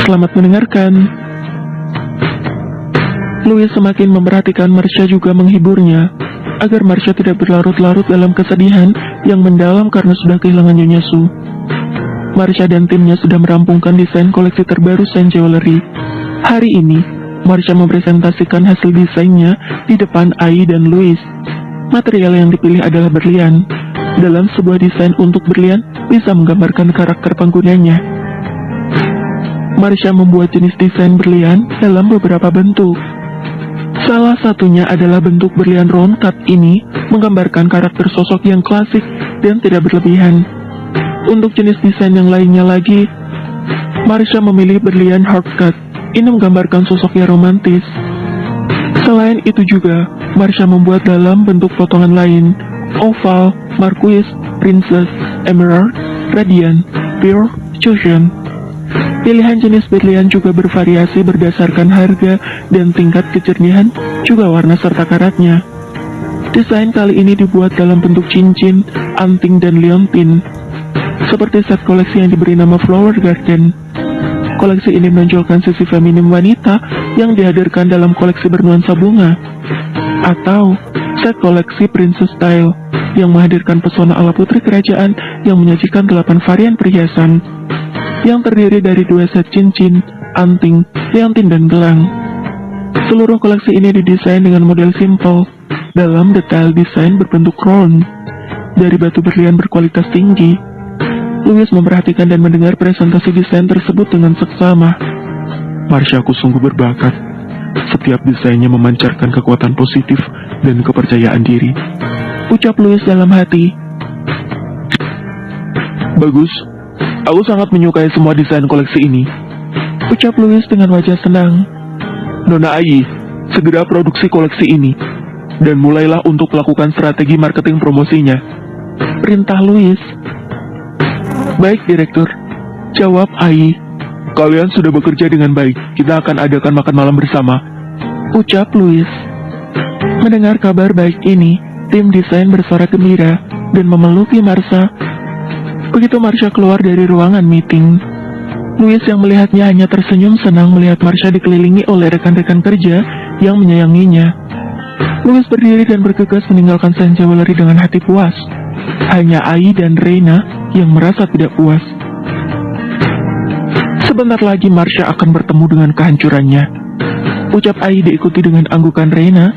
Selamat mendengarkan. Louis semakin memperhatikan Marcia juga menghiburnya, agar Marcia tidak berlarut-larut dalam kesedihan yang mendalam karena sudah kehilangan Nyonya Su. Marcia dan timnya sudah merampungkan desain koleksi terbaru Saint Jewelry. Hari ini, Marcia mempresentasikan hasil desainnya di depan Ai dan Louis. Material yang dipilih adalah berlian. Dalam sebuah desain untuk berlian bisa menggambarkan karakter penggunanya. Marcia membuat jenis desain berlian dalam beberapa bentuk. Salah satunya adalah bentuk berlian round cut ini menggambarkan karakter sosok yang klasik dan tidak berlebihan. Untuk jenis desain yang lainnya lagi, Marcia memilih berlian hard cut. Ini menggambarkan sosok yang romantis. Selain itu juga, Marcia membuat dalam bentuk potongan lain, oval, marquise, princess, emerald, radiant, pure, fusion. Pilihan jenis berlian juga bervariasi berdasarkan harga dan tingkat kejernihan, juga warna serta karatnya. Desain kali ini dibuat dalam bentuk cincin, anting, dan liontin, seperti set koleksi yang diberi nama Flower Garden. Koleksi ini menonjolkan sisi feminim wanita yang dihadirkan dalam koleksi bernuansa bunga, atau set koleksi Princess Style yang menghadirkan pesona ala putri kerajaan yang menyajikan 8 varian perhiasan yang terdiri dari 2 set cincin, anting, liontin, dan gelang. Seluruh koleksi ini didesain dengan model simple dalam detail desain berbentuk round dari batu berlian berkualitas tinggi. Louis memperhatikan dan mendengar presentasi desain tersebut dengan seksama. Marcia, aku sungguh berbakat. Setiap desainnya memancarkan kekuatan positif dan kepercayaan diri, ucap Louis dalam hati. Bagus. Aku sangat menyukai semua desain koleksi ini, ucap Louis dengan wajah senang. Nona Ai, segera produksi koleksi ini, dan mulailah untuk melakukan strategi marketing promosinya, perintah Louis. Baik, Direktur, jawab Ai. Kalian sudah bekerja dengan baik, kita akan adakan makan malam bersama, ucap Louis. Mendengar kabar baik ini, tim desain bersorak gembira dan memeluki Marcia. Begitu Marcia keluar dari ruangan meeting, Louis yang melihatnya hanya tersenyum senang melihat Marcia dikelilingi oleh rekan-rekan kerja yang menyayanginya. Louis berdiri dan bergegas meninggalkan Saint Jewelry dengan hati puas. Hanya Ai dan Reina yang merasa tidak puas. Sebentar lagi Marcia akan bertemu dengan kehancurannya, ucap Ai diikuti dengan anggukan Reina,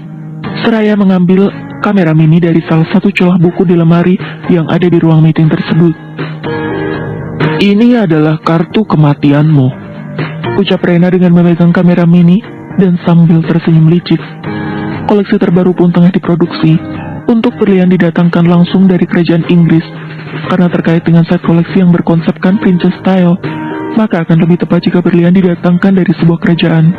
seraya mengambil kamera mini dari salah satu celah buku di lemari yang ada di ruang meeting tersebut. Ini adalah kartu kematianmu, ucap Reina dengan memegang kamera mini dan sambil tersenyum licik. Koleksi terbaru pun tengah diproduksi. Untuk berlian didatangkan langsung dari kerajaan Inggris. Karena terkait dengan set koleksi yang berkonsepkan Princess Style, maka akan lebih tepat jika berlian didatangkan dari sebuah kerajaan.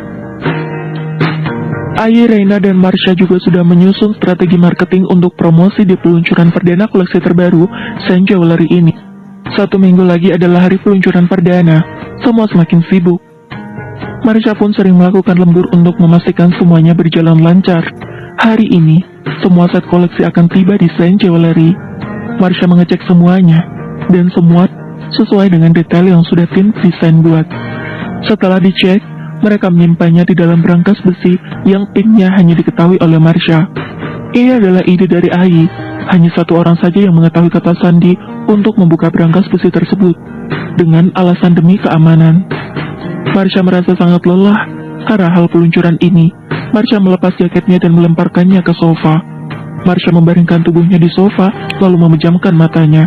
Ai, Reina, dan Marcia juga sudah menyusun strategi marketing untuk promosi di peluncuran perdana koleksi terbaru Saint Jewelry ini. 1 minggu lagi adalah hari peluncuran perdana. Semua semakin sibuk. Marcia pun sering melakukan lembur untuk memastikan semuanya berjalan lancar. Hari ini, semua set koleksi akan tiba di Saint Jewelry. Marcia mengecek semuanya, dan semua sesuai dengan detail yang sudah tim desain buat. Setelah dicek, mereka menyimpannya di dalam berangkas besi yang pinnya hanya diketahui oleh Marcia. Ini adalah ide dari Ai. Hanya 1 orang saja yang mengetahui kata sandi untuk membuka berangkas besi tersebut, dengan alasan demi keamanan. Marcia merasa sangat lelah karena hal peluncuran ini. Marcia melepas jaketnya dan melemparkannya ke sofa. Marcia membaringkan tubuhnya di sofa, lalu memejamkan matanya.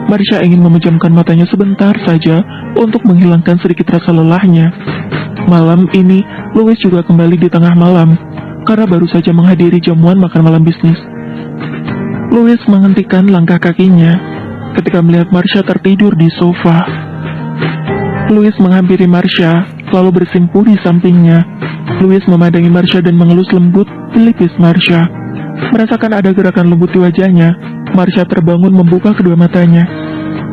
Marcia ingin memejamkan matanya sebentar saja untuk menghilangkan sedikit rasa lelahnya. Malam ini, Louis juga kembali di tengah malam, karena baru saja menghadiri jamuan makan malam bisnis. Louis menghentikan langkah kakinya ketika melihat Marcia tertidur di sofa. Louis menghampiri Marcia, lalu bersimpuh di sampingnya. Louis memandangi Marcia dan mengelus lembut pelipis Marcia. Merasakan ada gerakan lembut di wajahnya, Marcia terbangun membuka kedua matanya.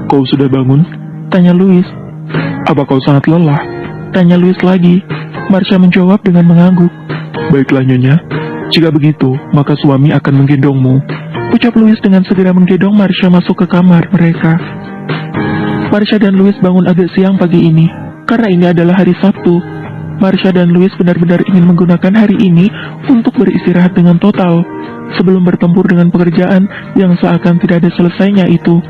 Kau sudah bangun? Tanya Louis. Apa kau sangat lelah? Tanya Louis lagi. Marcia menjawab dengan mengangguk. Baiklah Nyonya, jika begitu, maka suami akan menggendongmu, ucap Louis dengan segera menggendong Marcia masuk ke kamar mereka. Marcia dan Louis bangun agak siang pagi ini, karena ini adalah hari Sabtu. Marsha dan Louis benar-benar ingin menggunakan hari ini untuk beristirahat dengan total, sebelum bertempur dengan pekerjaan yang seakan tidak ada selesainya itu.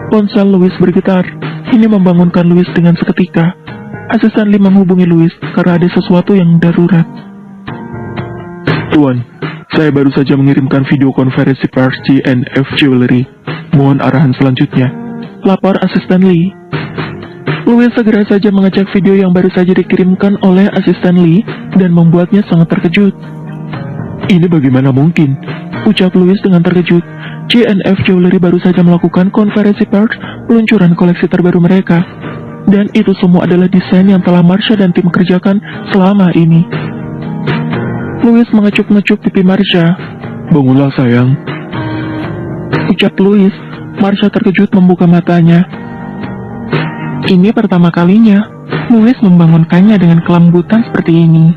Ponsel Louis bergetar. Ini membangunkan Louis dengan seketika. Asisten Lee menghubungi Louis karena ada sesuatu yang darurat. Tuan, saya baru saja mengirimkan video konferensi pers G&F Jewelry. Mohon arahan selanjutnya. Lapor asisten Lee. Louis segera saja mengecek video yang baru saja dikirimkan oleh asisten Lee dan membuatnya sangat terkejut. Ini bagaimana mungkin? Ucap Louis dengan terkejut. G&F Jewelry baru saja melakukan konferensi pers peluncuran koleksi terbaru mereka. Dan itu semua adalah desain yang telah Marsha dan tim kerjakan selama ini. Louis mengecup-ngecup pipi Marsha. Bangunlah sayang. Ucap Louis. Marsha terkejut membuka matanya. Ini pertama kalinya Louis membangunkannya dengan kelembutan seperti ini.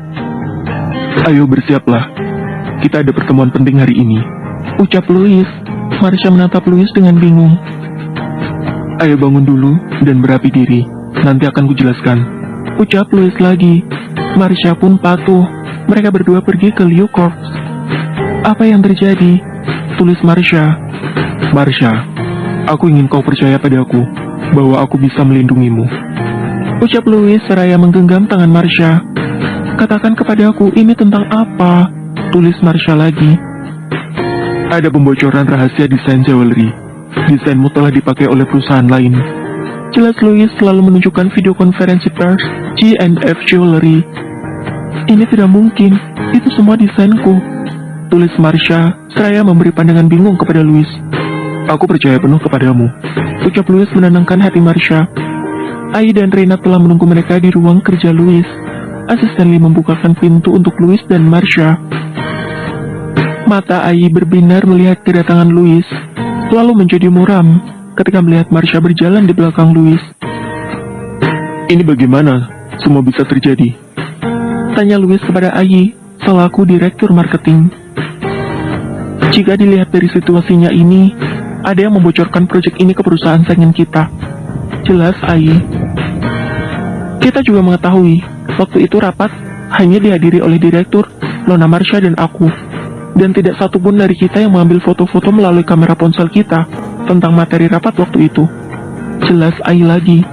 Ayo bersiaplah. Kita ada pertemuan penting hari ini. Ucap Louis. Marsha menatap Louis dengan bingung. Ayo bangun dulu dan berapi diri. Nanti akan kujelaskan. Ucap Louis lagi. Marsha pun patuh. Mereka berdua pergi ke Liu Corps. Apa yang terjadi? Tulis Marsha. Marsha, aku ingin kau percaya padaku bahwa aku bisa melindungimu. Ucap Louis seraya menggenggam tangan Marsha. Katakan kepadaku ini tentang apa? Tulis Marsha lagi. Ada pembocoran rahasia desain jewelry. Desainmu telah dipakai oleh perusahaan lain. Jelas Louis selalu menunjukkan video konferensi pers G&F Jewelry. Ini tidak mungkin, itu semua desainku. Tulis Marsha, seraya memberi pandangan bingung kepada Louis. Aku percaya penuh kepadamu. Ucap Louis menenangkan hati Marsha. Ai dan Reina telah menunggu mereka di ruang kerja Louis. Asisten Lee membukakan pintu untuk Louis dan Marsha. Mata Ai berbinar melihat kedatangan Louis, lalu menjadi muram ketika melihat Marsha berjalan di belakang Louis. Ini bagaimana semua bisa terjadi? Tanya Louis kepada Ai, selaku direktur marketing. Jika dilihat dari situasinya ini, ada yang membocorkan proyek ini ke perusahaan saingan kita. Jelas Ai. Kita juga mengetahui, waktu itu rapat hanya dihadiri oleh direktur, Nona Marsha dan aku. Dan tidak satupun dari kita yang mengambil foto-foto melalui kamera ponsel kita tentang materi rapat waktu itu. Jelas Ai lagi.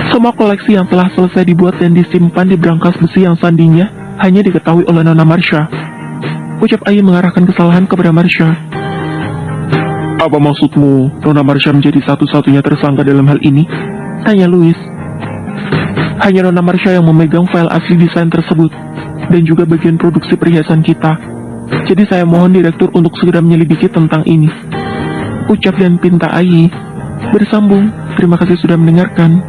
Semua koleksi yang telah selesai dibuat dan disimpan di brankas besi yang sandinya hanya diketahui oleh Nona Marsha. Ucap Ai mengarahkan kesalahan kepada Marsha. Apa maksudmu, Nona Marsha menjadi satu-satunya tersangka dalam hal ini? Tanya Louis. Hanya Nona Marsha yang memegang file asli desain tersebut, dan juga bagian produksi perhiasan kita. Jadi saya mohon direktur untuk segera menyelidiki tentang ini. Ucap dan pinta Ai. Bersambung, terima kasih sudah mendengarkan.